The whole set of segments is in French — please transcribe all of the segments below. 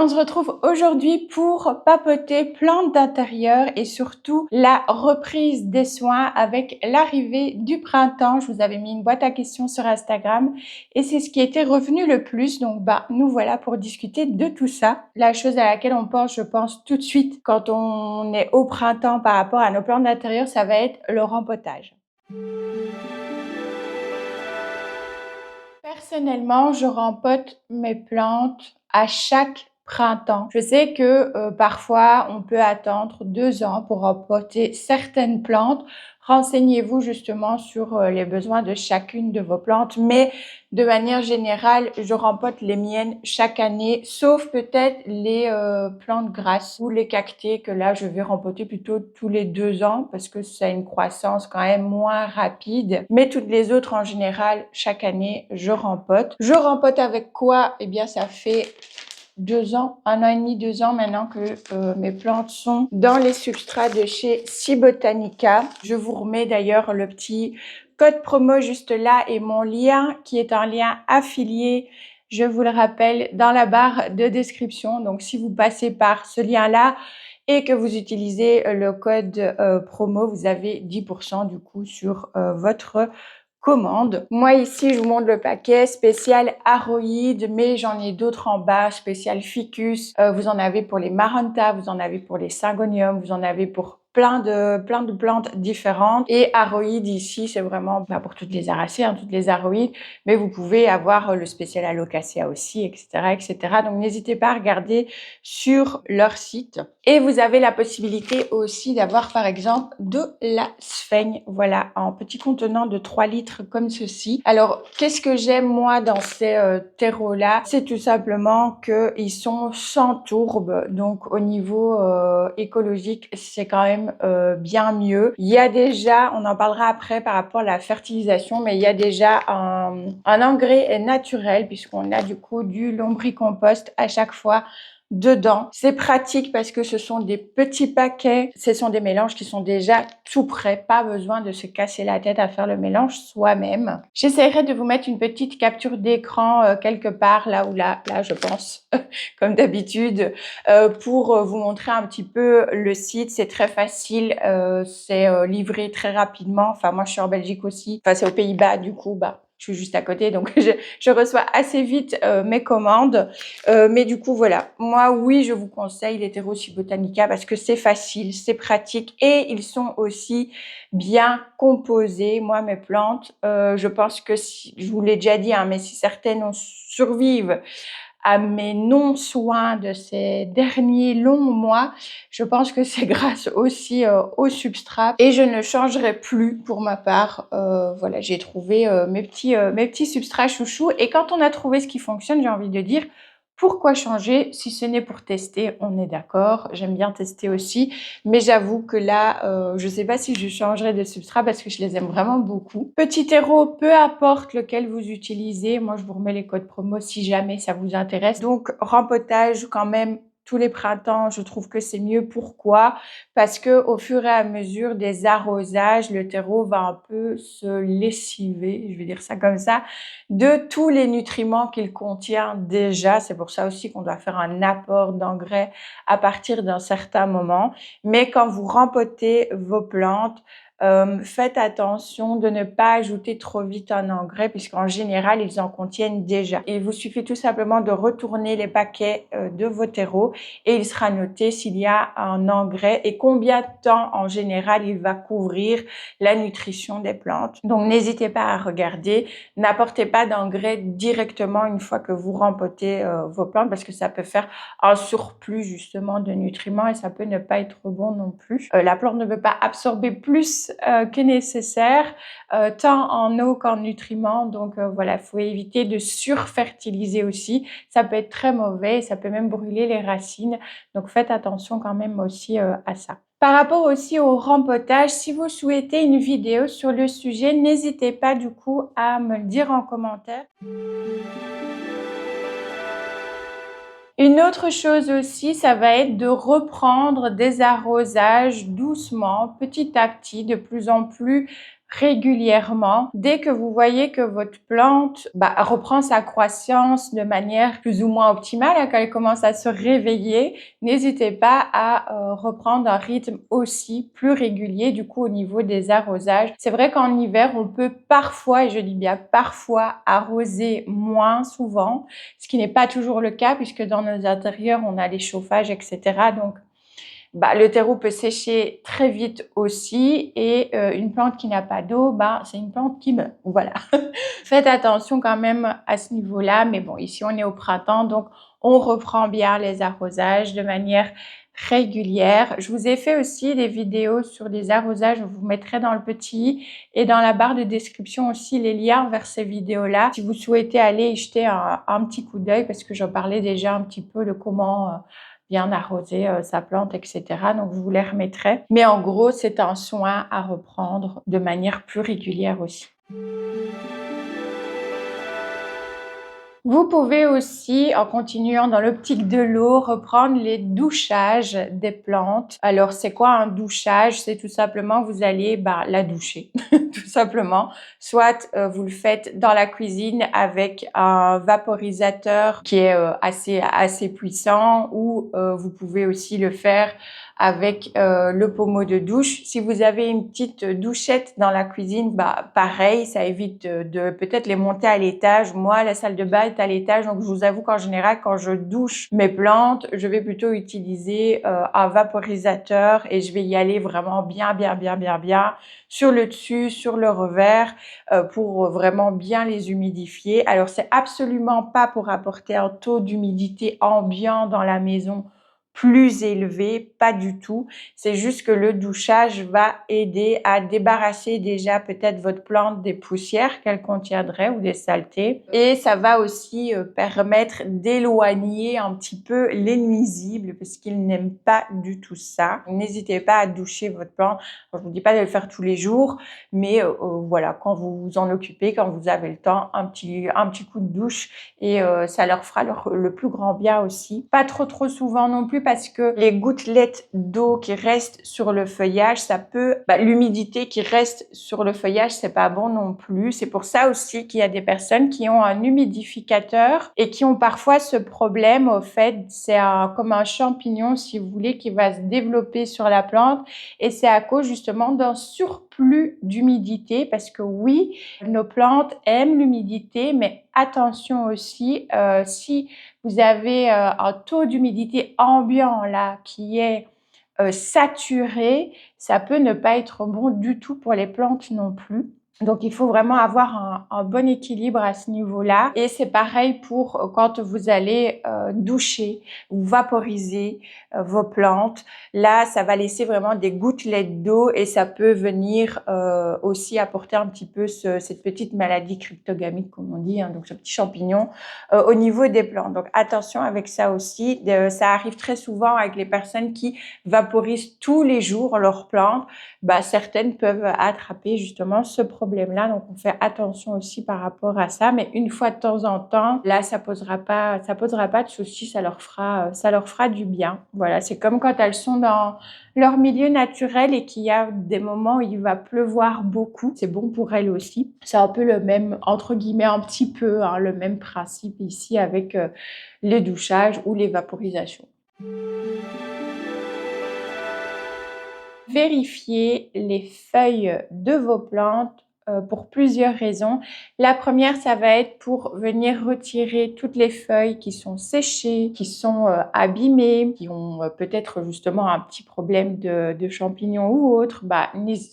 On se retrouve aujourd'hui pour papoter plantes d'intérieur et surtout la reprise des soins avec l'arrivée du printemps. Je vous avais mis une boîte à questions sur Instagram et c'est ce qui était revenu le plus. Donc nous voilà pour discuter de tout ça. La chose à laquelle on pense, je pense tout de suite quand on est au printemps par rapport à nos plantes d'intérieur, ça va être le rempotage. Personnellement, je rempote mes plantes à chaque printemps. Je sais que parfois, on peut attendre 2 ans pour rempoter certaines plantes. Renseignez-vous justement sur les besoins de chacune de vos plantes. Mais de manière générale, je rempote les miennes chaque année, sauf peut-être les plantes grasses ou les cactés que là, je vais rempoter plutôt tous les 2 ans parce que ça a une croissance quand même moins rapide. Mais toutes les autres, en général, chaque année, je rempote. Je rempote avec quoi? Eh bien, ça fait 2 ans, 1 an et demi, 2 ans maintenant que mes plantes sont dans les substrats de chez Cibotanica. Je vous remets d'ailleurs le petit code promo juste là et mon lien qui est un lien affilié, je vous le rappelle, dans la barre de description. Donc si vous passez par ce lien-là et que vous utilisez le code promo, vous avez 10% du coup sur votre commande. Moi ici, je vous montre le paquet spécial Aroïde, mais j'en ai d'autres en bas, spécial Ficus. Vous en avez pour les Maranta, vous en avez pour les Syngonium, vous en avez pour plein de plantes différentes. Et Aroïde ici, c'est vraiment pour toutes les aracées, toutes les Aroïdes, mais vous pouvez avoir le spécial Alocasia aussi, etc., etc. Donc n'hésitez pas à regarder sur leur site. Et vous avez la possibilité aussi d'avoir par exemple de la sphaigne, voilà, en petit contenant de 3 litres comme ceci. Alors, qu'est-ce que j'aime moi dans ces terreaux-là? C'est tout simplement qu'ils sont sans tourbe, donc au niveau écologique, c'est quand même bien mieux. Il y a déjà, on en parlera après par rapport à la fertilisation, mais il y a déjà un engrais naturel puisqu'on a du coup du lombricompost à chaque fois dedans. C'est pratique parce que ce sont des petits paquets, ce sont des mélanges qui sont déjà tout prêts, pas besoin de se casser la tête à faire le mélange soi-même. J'essaierai de vous mettre une petite capture d'écran quelque part là ou là je pense, comme d'habitude, pour vous montrer un petit peu le site. C'est très facile, c'est livré très rapidement. Enfin, moi je suis en Belgique aussi, enfin c'est aux Pays-Bas du coup, je suis juste à côté, donc je reçois assez vite mes commandes. Mais du coup, voilà. Moi, oui, je vous conseille l'Hétéro Cibotanica parce que c'est facile, c'est pratique et ils sont aussi bien composés. Moi, mes plantes, je pense que je vous l'ai déjà dit, mais si certaines survivent à mes non-soins de ces derniers longs mois, je pense que c'est grâce aussi au substrat et je ne changerai plus pour ma part. Voilà, j'ai trouvé mes petits substrats chouchous et quand on a trouvé ce qui fonctionne, j'ai envie de dire, pourquoi changer si ce n'est pour tester? On est d'accord, j'aime bien tester aussi, mais j'avoue que là, je ne sais pas si je changerai de substrat parce que je les aime vraiment beaucoup. Petit terreau, peu importe lequel vous utilisez, moi je vous remets les codes promo si jamais ça vous intéresse. Donc rempotage quand même tous les printemps, je trouve que c'est mieux. Pourquoi? Parce que au fur et à mesure des arrosages, le terreau va un peu se lessiver, je vais dire ça comme ça, de tous les nutriments qu'il contient déjà. C'est pour ça aussi qu'on doit faire un apport d'engrais à partir d'un certain moment. Mais quand vous rempotez vos plantes, faites attention de ne pas ajouter trop vite un engrais puisqu'en général, ils en contiennent déjà. Il vous suffit tout simplement de retourner les paquets de vos terreaux et il sera noté s'il y a un engrais et combien de temps en général il va couvrir la nutrition des plantes. Donc, n'hésitez pas à regarder. N'apportez pas d'engrais directement une fois que vous rempotez vos plantes parce que ça peut faire un surplus justement de nutriments et ça peut ne pas être bon non plus. La plante ne peut pas absorber plus que nécessaire, tant en eau qu'en nutriments. Donc voilà, il faut éviter de surfertiliser aussi. Ça peut être très mauvais, ça peut même brûler les racines. Donc faites attention quand même aussi à ça. Par rapport aussi au rempotage, si vous souhaitez une vidéo sur le sujet, n'hésitez pas du coup à me le dire en commentaire. Une autre chose aussi, ça va être de reprendre des arrosages doucement, petit à petit, de plus en plus régulièrement. Dès que vous voyez que votre plante reprend sa croissance de manière plus ou moins optimale, qu'elle commence à se réveiller, n'hésitez pas à reprendre un rythme aussi plus régulier du coup au niveau des arrosages. C'est vrai qu'en hiver, on peut parfois, et je dis bien parfois, arroser moins souvent, ce qui n'est pas toujours le cas puisque dans nos intérieurs, on a les chauffages, etc. Donc, le terreau peut sécher très vite aussi et une plante qui n'a pas d'eau, c'est une plante qui meurt. Voilà. Faites attention quand même à ce niveau-là, mais bon, ici on est au printemps, donc on reprend bien les arrosages de manière régulière. Je vous ai fait aussi des vidéos sur les arrosages, je vous mettrai dans le petit et dans la barre de description aussi les liens vers ces vidéos-là. Si vous souhaitez aller y jeter un petit coup d'œil, parce que j'en parlais déjà un petit peu de comment bien arroser sa plante, etc. Donc, je vous les remettrai. Mais en gros, c'est un soin à reprendre de manière plus régulière aussi. Vous pouvez aussi, en continuant dans l'optique de l'eau, reprendre les douchages des plantes. Alors, c'est quoi un douchage? C'est tout simplement, vous allez la doucher, tout simplement. Soit vous le faites dans la cuisine avec un vaporisateur qui est assez puissant, ou vous pouvez aussi le faire avec le pommeau de douche. Si vous avez une petite douchette dans la cuisine, pareil, ça évite de peut-être les monter à l'étage. Moi, la salle de bain est à l'étage, donc je vous avoue qu'en général, quand je douche mes plantes, je vais plutôt utiliser un vaporisateur et je vais y aller vraiment bien sur le dessus, sur le revers, pour vraiment bien les humidifier. Alors, c'est absolument pas pour apporter un taux d'humidité ambiant dans la maison plus élevé, pas du tout. C'est juste que le douchage va aider à débarrasser déjà peut-être votre plante des poussières qu'elle contiendrait ou des saletés. Et ça va aussi permettre d'éloigner un petit peu les nuisibles parce qu'ils n'aiment pas du tout ça. N'hésitez pas à doucher votre plante. Je vous dis pas de le faire tous les jours, mais voilà, quand vous vous en occupez, quand vous avez le temps, un petit coup de douche et ça leur fera le plus grand bien aussi. Pas trop souvent non plus parce que les gouttelettes d'eau qui restent sur le feuillage, ça peut, l'humidité qui reste sur le feuillage, c'est pas bon non plus. C'est pour ça aussi qu'il y a des personnes qui ont un humidificateur et qui ont parfois ce problème. Au fait, c'est comme un champignon, si vous voulez, qui va se développer sur la plante et c'est à cause justement d'un surplus d'humidité parce que oui, nos plantes aiment l'humidité, mais attention aussi, si vous avez un taux d'humidité ambiant là qui est saturé, ça peut ne pas être bon du tout pour les plantes non plus. Donc, il faut vraiment avoir un bon équilibre à ce niveau-là. Et c'est pareil pour quand vous allez doucher ou vaporiser vos plantes. Là, ça va laisser vraiment des gouttelettes d'eau et ça peut venir aussi apporter un petit peu cette petite maladie cryptogamique, comme on dit, donc ce petit champignon au niveau des plantes. Donc, attention avec ça aussi. Ça arrive très souvent avec les personnes qui vaporisent tous les jours leurs plantes. Certaines peuvent attraper justement ce problème-là. Donc, on fait attention aussi par rapport à ça. Mais une fois de temps en temps, là, ça posera pas de soucis. Ça leur fera du bien. Voilà. C'est comme quand elles sont dans leur milieu naturel et qu'il y a des moments où il va pleuvoir beaucoup. C'est bon pour elles aussi. C'est un peu le même, entre guillemets, un petit peu, le même principe ici avec les douchages ou les vaporisations. Vérifiez les feuilles de vos plantes pour plusieurs raisons. La première, ça va être pour venir retirer toutes les feuilles qui sont séchées, qui sont abîmées, qui ont peut-être justement un petit problème de champignons ou autre.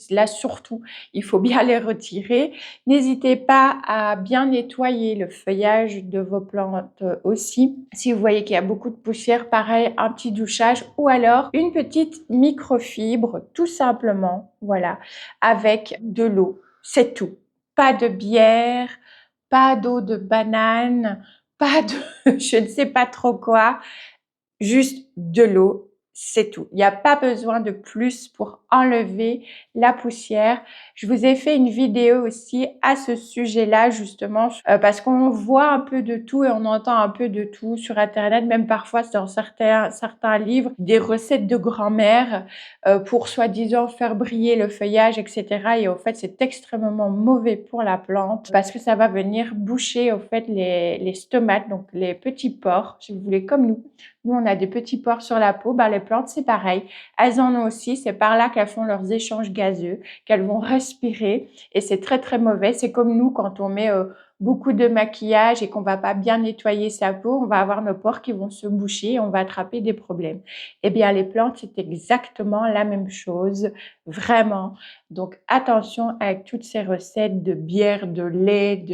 Là surtout, il faut bien les retirer. N'hésitez pas à bien nettoyer le feuillage de vos plantes aussi. Si vous voyez qu'il y a beaucoup de poussière, pareil, un petit douchage ou alors une petite microfibre, tout simplement, voilà, avec de l'eau. C'est tout. Pas de bière, pas d'eau de banane, pas de je ne sais pas trop quoi, juste de l'eau c'est tout. Il n'y a pas besoin de plus pour enlever la poussière. Je vous ai fait une vidéo aussi à ce sujet-là, justement, parce qu'on voit un peu de tout et on entend un peu de tout sur Internet, même parfois dans certains livres, des recettes de grand-mère pour soi-disant faire briller le feuillage, etc. Et au fait, c'est extrêmement mauvais pour la plante parce que ça va venir boucher, au fait, les stomates, donc les petits pores, si vous voulez, comme nous. Nous, on a des petits pores sur la peau. Ben, les plantes, c'est pareil. Elles en ont aussi. C'est par là qu'elles font leurs échanges gazeux, qu'elles vont respirer. Et c'est très, très mauvais. C'est comme nous, quand on met beaucoup de maquillage et qu'on va pas bien nettoyer sa peau, on va avoir nos pores qui vont se boucher et on va attraper des problèmes. Eh bien, les plantes, c'est exactement la même chose. Vraiment. Donc, attention avec toutes ces recettes de bière, de lait,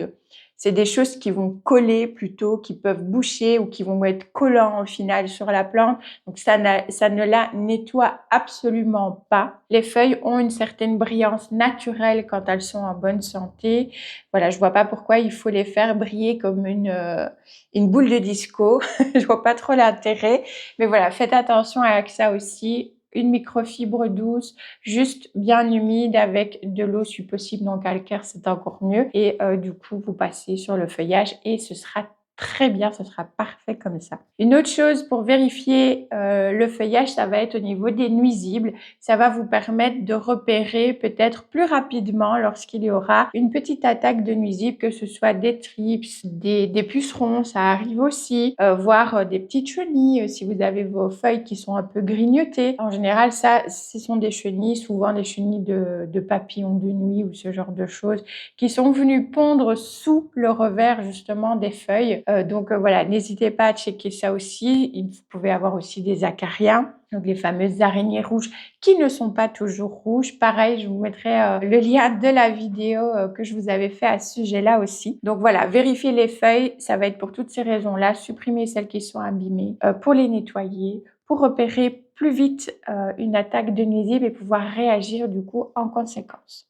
c'est des choses qui vont coller plutôt, qui peuvent boucher ou qui vont être collants au final sur la plante. Donc ça ne la nettoie absolument pas. Les feuilles ont une certaine brillance naturelle quand elles sont en bonne santé. Voilà, je vois pas pourquoi il faut les faire briller comme une boule de disco. Je vois pas trop l'intérêt. Mais voilà, faites attention avec ça aussi. Une microfibre douce, juste bien humide avec de l'eau si possible, non calcaire, c'est encore mieux. Et du coup, vous passez sur le feuillage et ce sera très bien, ce sera parfait comme ça. Une autre chose pour vérifier le feuillage, ça va être au niveau des nuisibles. Ça va vous permettre de repérer peut-être plus rapidement lorsqu'il y aura une petite attaque de nuisibles, que ce soit des thrips, des pucerons, ça arrive aussi, voire des petites chenilles, si vous avez vos feuilles qui sont un peu grignotées. En général, ça, ce sont des chenilles, souvent des chenilles de papillons de nuit ou ce genre de choses, qui sont venues pondre sous le revers justement des feuilles. Donc voilà, n'hésitez pas à checker ça aussi. Vous pouvez avoir aussi des acariens, donc les fameuses araignées rouges qui ne sont pas toujours rouges. Pareil, je vous mettrai le lien de la vidéo que je vous avais fait à ce sujet-là aussi. Donc voilà, vérifiez les feuilles, ça va être pour toutes ces raisons-là. Supprimez celles qui sont abîmées pour les nettoyer, pour repérer plus vite une attaque de nuisibles et pouvoir réagir du coup en conséquence.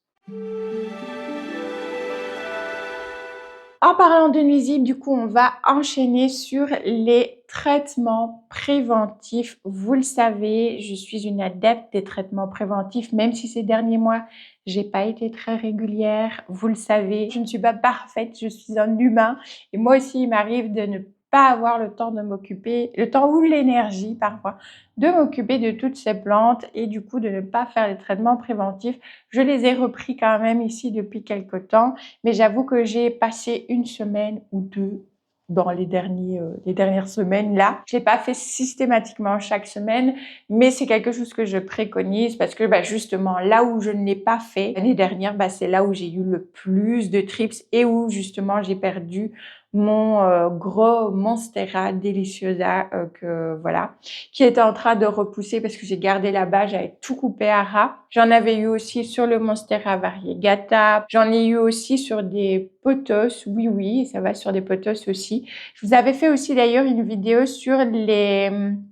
En parlant de nuisibles, du coup, on va enchaîner sur les traitements préventifs. Vous le savez, je suis une adepte des traitements préventifs, même si ces derniers mois, j'ai pas été très régulière. Vous le savez, je ne suis pas parfaite, je suis un humain. Et moi aussi, il m'arrive de ne pas avoir le temps de m'occuper, le temps ou l'énergie parfois, de m'occuper de toutes ces plantes et du coup de ne pas faire les traitements préventifs. Je les ai repris quand même ici depuis quelques temps. Mais j'avoue que j'ai passé une semaine ou deux dans les dernières semaines là. Je l'ai pas fait systématiquement chaque semaine, mais c'est quelque chose que je préconise parce que justement là où je ne l'ai pas fait l'année dernière, c'est là où j'ai eu le plus de trips et où justement j'ai perdu mon gros Monstera Deliciosa qui était en train de repousser parce que j'ai gardé là-bas, j'avais tout coupé à ras. J'en avais eu aussi sur le Monstera Variegata, j'en ai eu aussi sur des pothos, oui, ça va sur des pothos aussi. Je vous avais fait aussi d'ailleurs une vidéo sur les,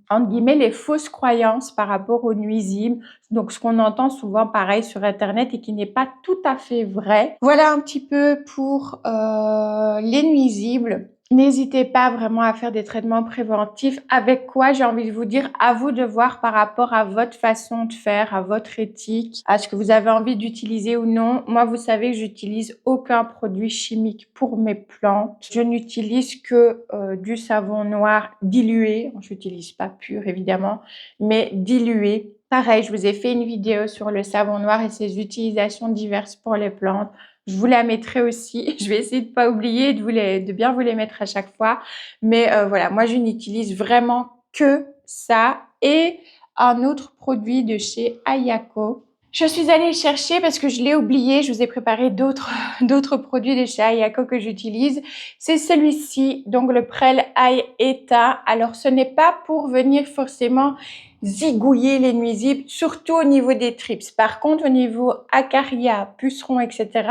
entre guillemets, les fausses croyances par rapport aux nuisibles. Donc, ce qu'on entend souvent pareil sur Internet et qui n'est pas tout à fait vrai. Voilà un petit peu pour les nuisibles. N'hésitez pas vraiment à faire des traitements préventifs. Avec quoi, j'ai envie de vous dire, à vous de voir par rapport à votre façon de faire, à votre éthique, à ce que vous avez envie d'utiliser ou non. Moi, vous savez que j'utilise aucun produit chimique pour mes plantes. Je n'utilise que du savon noir dilué. Je n'utilise pas pur, évidemment, mais dilué. Pareil, je vous ai fait une vidéo sur le savon noir et ses utilisations diverses pour les plantes. Je vous la mettrai aussi. Je vais essayer de pas oublier de bien vous les mettre à chaque fois. Mais voilà, moi, je n'utilise vraiment que ça et un autre produit de chez Ayako. Je suis allée le chercher parce que je l'ai oublié. Je vous ai préparé d'autres produits de chez Ayako que j'utilise. C'est celui-ci, donc le Prel Eye Eta. Alors, ce n'est pas pour venir forcément zigouiller les nuisibles, surtout au niveau des trips. Par contre, au niveau acaria, pucerons, etc.,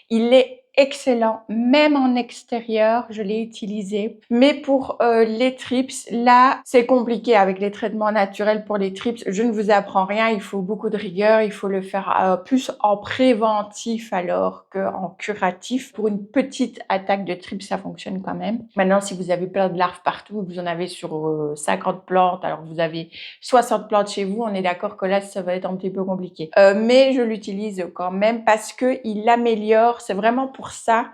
il est excellent, même en extérieur, je l'ai utilisé. Mais pour les trips, là, c'est compliqué avec les traitements naturels pour les trips. Je ne vous apprends rien, il faut beaucoup de rigueur, il faut le faire plus en préventif alors qu'en curatif. Pour une petite attaque de trips, ça fonctionne quand même. Maintenant, si vous avez plein de larves partout, vous en avez sur 50 plantes, alors vous avez 60 plantes chez vous, on est d'accord que là, ça va être un petit peu compliqué. Mais je l'utilise quand même parce qu'il améliore, c'est vraiment pour ça,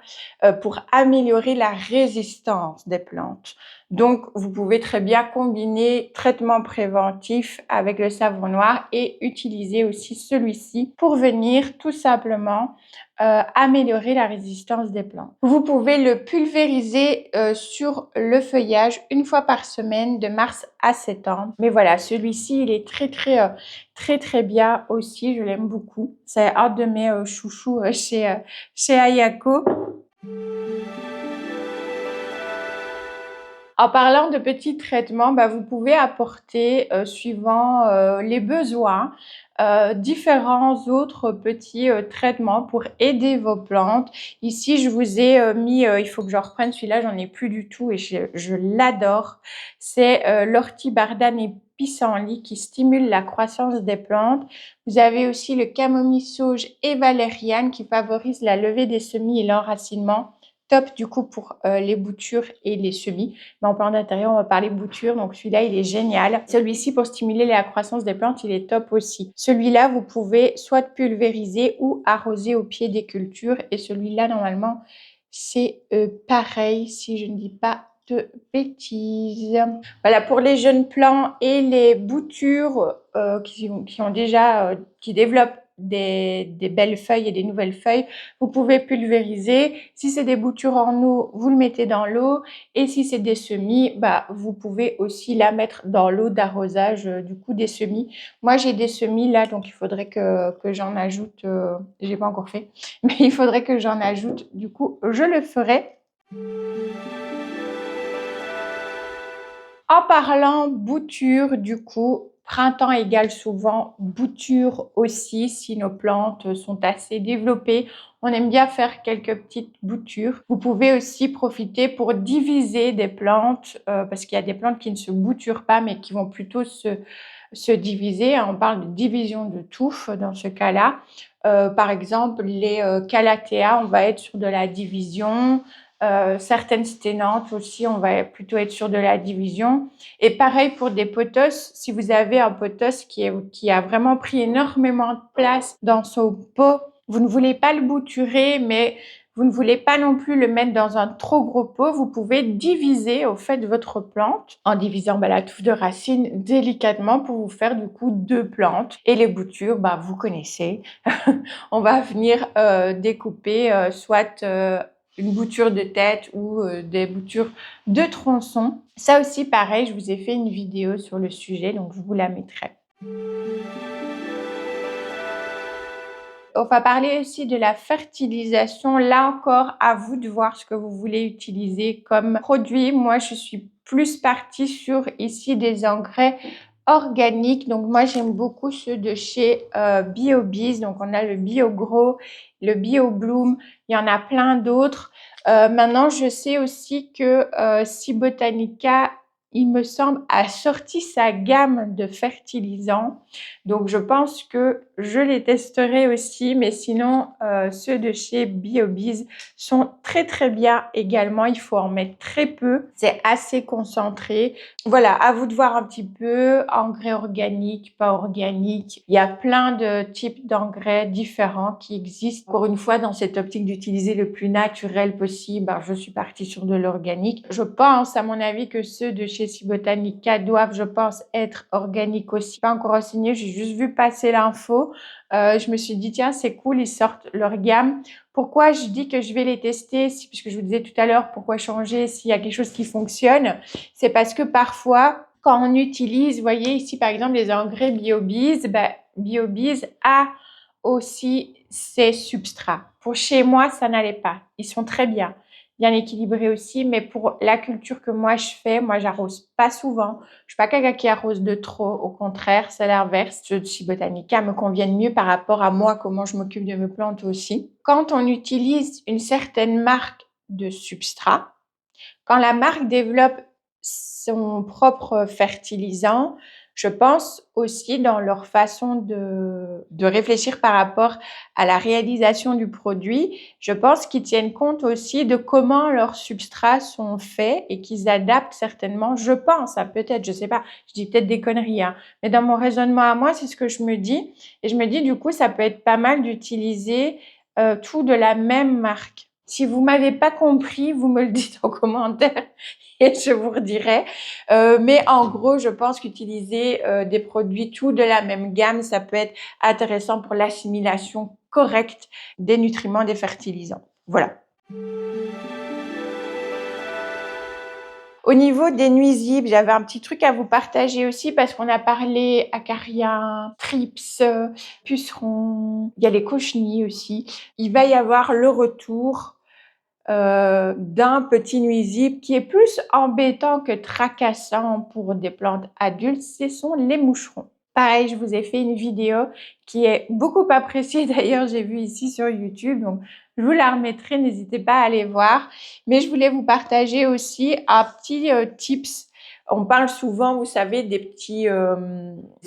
pour améliorer la résistance des plantes. Donc, vous pouvez très bien combiner traitement préventif avec le savon noir et utiliser aussi celui-ci pour venir tout simplement améliorer la résistance des plantes. Vous pouvez le pulvériser sur le feuillage une fois par semaine de mars à septembre. Mais voilà, celui-ci, il est très bien aussi. Je l'aime beaucoup. C'est un de mes chouchous chez Ayako. En parlant de petits traitements, vous pouvez apporter, suivant les besoins, différents autres petits traitements pour aider vos plantes. Ici, je vous ai mis, il faut que je reprenne celui-là, j'en ai plus du tout et je l'adore. C'est l'ortie bardane et pissenlit qui stimule la croissance des plantes. Vous avez aussi le camomille sauge et valériane qui favorise la levée des semis et l'enracinement. Top du coup pour les boutures et les semis. Mais en parlant d'intérieur, on va parler boutures. Donc celui-là, il est génial. Celui-ci, pour stimuler la croissance des plantes, il est top aussi. Celui-là, vous pouvez soit pulvériser ou arroser au pied des cultures. Et celui-là, normalement, c'est pareil si je ne dis pas de bêtises. Voilà, pour les jeunes plants et les boutures qui développent des belles feuilles et des nouvelles feuilles, vous pouvez pulvériser. Si c'est des boutures en eau, vous le mettez dans l'eau. Et si c'est des semis, vous pouvez aussi la mettre dans l'eau d'arrosage du coup des semis. Moi, j'ai des semis là, donc il faudrait que j'en ajoute. J'ai pas encore fait, mais il faudrait que j'en ajoute. Du coup, je le ferai. En parlant bouture, du coup, printemps égale souvent bouture aussi. Si nos plantes sont assez développées, on aime bien faire quelques petites boutures. Vous pouvez aussi profiter pour diviser des plantes, parce qu'il y a des plantes qui ne se bouturent pas, mais qui vont plutôt se diviser. On parle de division de touffe dans ce cas-là. Par exemple, les calathea, on va être sur de la division. Certaines sténantes aussi, on va plutôt être sur de la division. Et pareil pour des pothos, si vous avez un pothos qui a vraiment pris énormément de place dans son pot, vous ne voulez pas le bouturer, mais vous ne voulez pas non plus le mettre dans un trop gros pot, vous pouvez diviser au fait votre plante en divisant la touffe de racines délicatement pour vous faire du coup 2 plantes. Et les boutures, vous connaissez, on va venir découper soit une bouture de tête ou des boutures de tronçon. Ça aussi, pareil, je vous ai fait une vidéo sur le sujet, donc je vous la mettrai. On va parler aussi de la fertilisation. Là encore, à vous de voir ce que vous voulez utiliser comme produit. Moi, je suis plus partie sur ici des engrais organiques. Donc moi, j'aime beaucoup ceux de chez BioBiz. Donc on a le BioGrow, le BioBloom. Il y en a plein d'autres. Maintenant, je sais aussi que Cibotanica, il me semble, a sorti sa gamme de fertilisants. Donc, je pense que je les testerai aussi. Mais sinon, ceux de chez BioBiz sont très bien également. Il faut en mettre très peu. C'est assez concentré. Voilà, à vous de voir un petit peu. Engrais organiques, pas organiques. Il y a plein de types d'engrais différents qui existent. Encore une fois, dans cette optique d'utiliser le plus naturel possible, je suis partie sur de l'organique. Je pense, à mon avis, que ceux de chez Cibotanica doivent, je pense, être organiques aussi. Pas encore renseigné, j'ai juste vu passer l'info. Je me suis dit, tiens, c'est cool, ils sortent leur gamme. Pourquoi je dis que je vais les tester, puisque je vous disais tout à l'heure, pourquoi changer s'il y a quelque chose qui fonctionne? C'est parce que parfois, quand on utilise, vous voyez ici par exemple les engrais BioBiz, BioBiz a aussi ces substrats. Pour chez moi, ça n'allait pas. Ils sont très bien. bien équilibré aussi. Mais pour la culture que moi je fais, moi j'arrose pas souvent. Je suis pas quelqu'un qui arrose de trop. Au contraire, c'est l'inverse. Ceux de chez Botanica me conviennent mieux par rapport à moi, comment je m'occupe de mes plantes aussi. Quand on utilise une certaine marque de substrat, quand la marque développe son propre fertilisant, je pense aussi dans leur façon de réfléchir par rapport à la réalisation du produit, je pense qu'ils tiennent compte aussi de comment leurs substrats sont faits et qu'ils adaptent certainement, je pense, à peut-être, je sais pas, je dis peut-être des conneries, hein, mais dans mon raisonnement à moi, c'est ce que je me dis. Et je me dis, du coup, ça peut être pas mal d'utiliser tout de la même marque. Si vous m'avez pas compris, vous me le dites en commentaire et je vous redirai. Mais en gros, je pense qu'utiliser des produits tout de la même gamme, ça peut être intéressant pour l'assimilation correcte des nutriments, des fertilisants. Voilà. Au niveau des nuisibles, j'avais un petit truc à vous partager aussi parce qu'on a parlé acariens, trips, pucerons, il y a les cochenilles aussi. Il va y avoir le retour d'un petit nuisible qui est plus embêtant que tracassant pour des plantes adultes, ce sont les moucherons. Pareil, je vous ai fait une vidéo qui est beaucoup appréciée d'ailleurs, j'ai vu ici sur YouTube, donc je vous la remettrai, n'hésitez pas à aller voir. Mais je voulais vous partager aussi un petit tips. On parle souvent, vous savez, des petits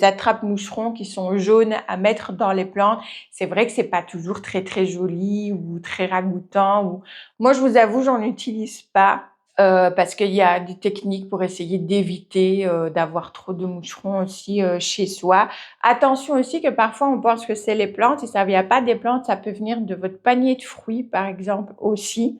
attrape-moucherons qui sont jaunes à mettre dans les plantes. C'est vrai que c'est pas toujours très très joli ou très ragoûtant. Moi, je vous avoue, j'en utilise pas. Parce qu'il y a des techniques pour essayer d'éviter d'avoir trop de moucherons aussi chez soi. Attention aussi que parfois on pense que c'est les plantes et ça vient pas des plantes, ça peut venir de votre panier de fruits par exemple aussi.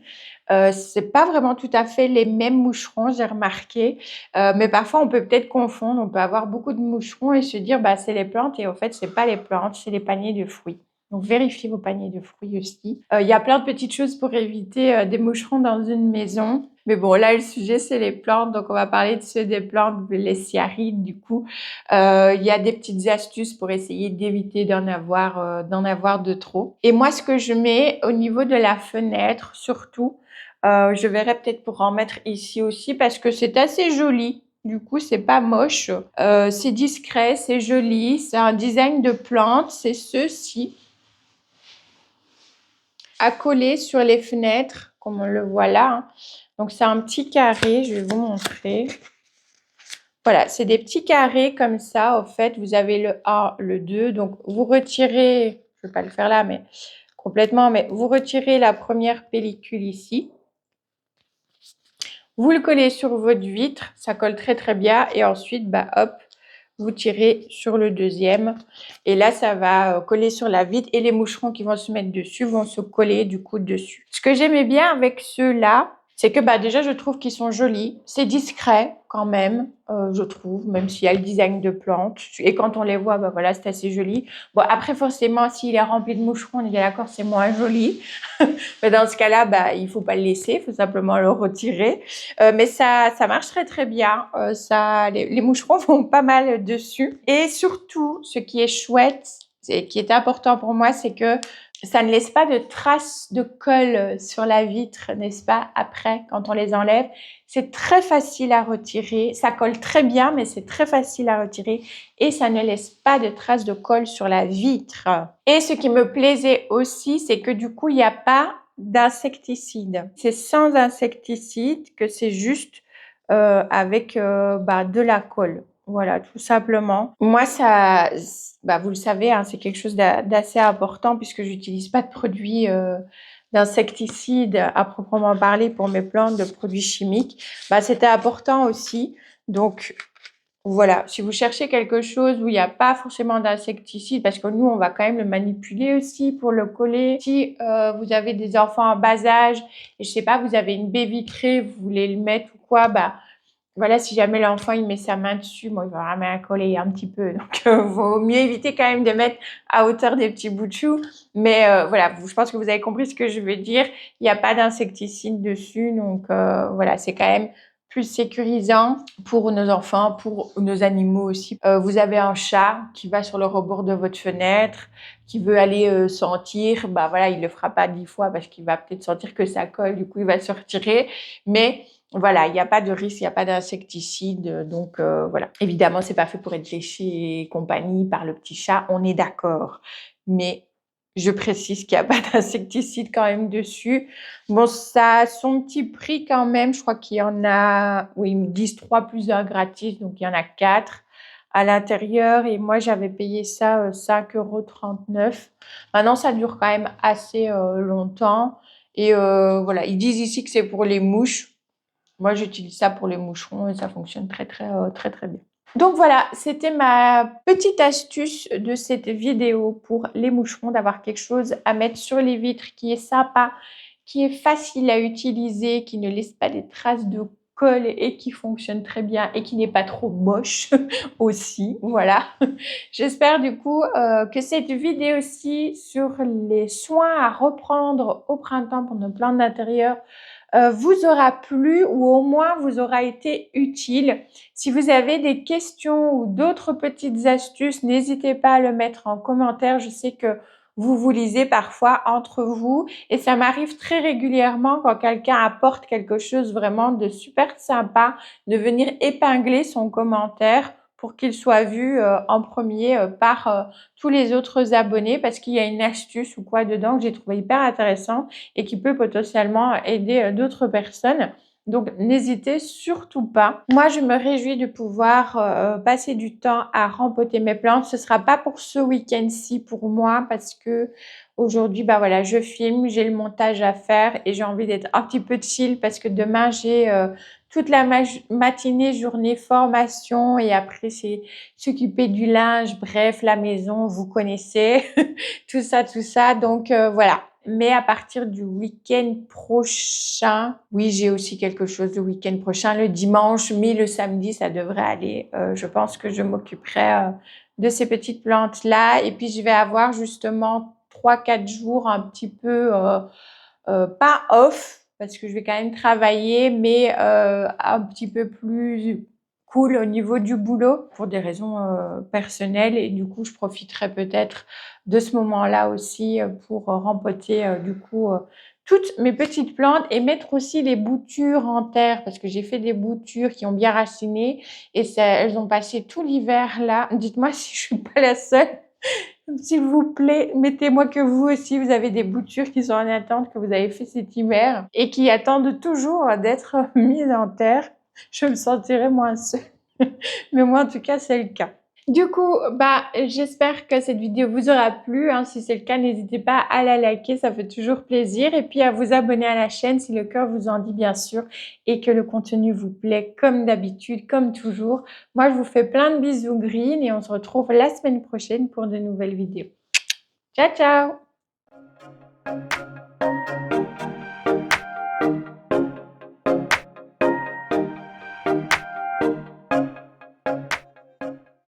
C'est pas vraiment tout à fait les mêmes moucherons, j'ai remarqué, mais parfois on peut peut-être confondre, on peut avoir beaucoup de moucherons et se dire bah c'est les plantes et en fait c'est pas les plantes, c'est les paniers de fruits. Donc, vérifiez vos paniers de fruits aussi. Il y a plein de petites choses pour éviter des moucherons dans une maison. Mais bon, là, le sujet, c'est les plantes. Donc, on va parler de ceux des plantes, les cyarides, du coup. Il y a des petites astuces pour essayer d'éviter d'en avoir de trop. Et moi, ce que je mets au niveau de la fenêtre, surtout, je verrai peut-être pour en mettre ici aussi parce que c'est assez joli. Du coup, c'est pas moche. C'est discret, c'est joli. C'est un design de plante. C'est ceci à coller sur les fenêtres, comme on le voit là. Hein. Donc, c'est un petit carré, je vais vous montrer. Voilà, c'est des petits carrés comme ça. En fait, vous avez le 1, le 2. Donc, vous retirez, je ne vais pas le faire là, mais complètement, mais vous retirez la première pellicule ici. Vous le collez sur votre vitre, ça colle très très bien. Et ensuite, bah, hop, vous tirez sur le deuxième et là ça va coller sur la vitre et les moucherons qui vont se mettre dessus vont se coller du coup dessus. Ce que j'aimais bien avec ceux-là, c'est que bah déjà je trouve qu'ils sont jolis, c'est discret quand même, je trouve, même s'il y a le design de plantes et quand on les voit, bah voilà, c'est assez joli. Bon après forcément s'il est rempli de moucherons, on est d'accord, c'est moins joli. Mais dans ce cas-là, bah il faut pas le laisser, il faut simplement le retirer. Mais ça marche très très bien. Les moucherons vont pas mal dessus. Et surtout, ce qui est chouette et qui est important pour moi, c'est que ça ne laisse pas de traces de colle sur la vitre, n'est-ce pas, après, quand on les enlève. C'est très facile à retirer. Ça colle très bien, mais c'est très facile à retirer. Et ça ne laisse pas de traces de colle sur la vitre. Et ce qui me plaisait aussi, c'est que du coup, il n'y a pas d'insecticide. C'est sans insecticide que c'est juste avec de la colle. Voilà, tout simplement. Moi, ça, vous le savez, hein, c'est quelque chose d'assez important puisque j'utilise pas de produits d'insecticides à proprement parler pour mes plantes, de produits chimiques. C'était important aussi. Donc, voilà, si vous cherchez quelque chose où il n'y a pas forcément d'insecticide, parce que nous, on va quand même le manipuler aussi pour le coller. Si vous avez des enfants en bas âge, et je sais pas, vous avez une baie vitrée, vous voulez le mettre ou quoi, voilà, si jamais l'enfant il met sa main dessus, bon, il va vraiment coller un petit peu. Donc, vaut mieux éviter quand même de mettre à hauteur des petits bouts de chou. Mais voilà, je pense que vous avez compris ce que je veux dire. Il n'y a pas d'insecticide dessus, donc voilà, c'est quand même plus sécurisant pour nos enfants, pour nos animaux aussi. Vous avez un chat qui va sur le rebord de votre fenêtre, qui veut aller sentir, bah voilà, il le fera pas 10 fois parce qu'il va peut-être sentir que ça colle, du coup il va se retirer. Mais voilà, il n'y a pas de risque, il n'y a pas d'insecticide, donc voilà. Évidemment, c'est pas fait pour être léché et compagnie par le petit chat, on est d'accord. Mais je précise qu'il n'y a pas d'insecticide quand même dessus. Bon, ça a son petit prix quand même. Je crois qu'il y en a, oui, ils me disent 3 plus 1 gratis, donc il y en a 4 à l'intérieur. Et moi, j'avais payé ça 5,39 €. Maintenant, ça dure quand même assez longtemps. Et voilà, ils disent ici que c'est pour les mouches. Moi, j'utilise ça pour les moucherons et ça fonctionne très bien. Donc voilà, c'était ma petite astuce de cette vidéo pour les moucherons, d'avoir quelque chose à mettre sur les vitres qui est sympa, qui est facile à utiliser, qui ne laisse pas des traces de colle et qui fonctionne très bien et qui n'est pas trop moche aussi. Voilà. J'espère du coup que cette vidéo-ci sur les soins à reprendre au printemps pour nos plantes d'intérieur vous aura plu ou au moins vous aura été utile. Si vous avez des questions ou d'autres petites astuces, n'hésitez pas à le mettre en commentaire. Je sais que vous lisez parfois entre vous et ça m'arrive très régulièrement quand quelqu'un apporte quelque chose vraiment de super sympa, de venir épingler son commentaire pour qu'il soit vu en premier par tous les autres abonnés parce qu'il y a une astuce ou quoi dedans que j'ai trouvé hyper intéressante et qui peut potentiellement aider d'autres personnes. Donc, n'hésitez surtout pas. Moi, je me réjouis de pouvoir passer du temps à rempoter mes plantes. Ce ne sera pas pour ce week-end-ci pour moi parce que aujourd'hui, bah voilà, je filme, j'ai le montage à faire et j'ai envie d'être un petit peu chill parce que demain, j'ai toute la matinée, journée, formation et après, c'est s'occuper du linge, bref, la maison, vous connaissez, tout ça. Donc, voilà. Mais à partir du week-end prochain, oui, j'ai aussi quelque chose le week-end prochain, le dimanche, mais le samedi, ça devrait aller. Je pense que je m'occuperai de ces petites plantes-là. Et puis, je vais avoir justement 3-4 jours un petit peu, pas off, parce que je vais quand même travailler, mais un petit peu plus cool au niveau du boulot pour des raisons personnelles. Et du coup, je profiterai peut-être de ce moment-là aussi pour rempoter du coup toutes mes petites plantes et mettre aussi les boutures en terre parce que j'ai fait des boutures qui ont bien raciné et ça, elles ont passé tout l'hiver là. Dites-moi si je suis pas la seule. S'il vous plaît, mettez-moi que vous aussi, vous avez des boutures qui sont en attente, que vous avez fait cet hiver et qui attendent toujours d'être mises en terre. Je me sentirais moins seule. Mais moi, en tout cas, c'est le cas. Du coup, bah, j'espère que cette vidéo vous aura plu. Hein. Si c'est le cas, n'hésitez pas à la liker, ça fait toujours plaisir. Et puis à vous abonner à la chaîne si le cœur vous en dit, bien sûr, et que le contenu vous plaît comme d'habitude, comme toujours. Moi, je vous fais plein de bisous green et on se retrouve la semaine prochaine pour de nouvelles vidéos. Ciao, ciao!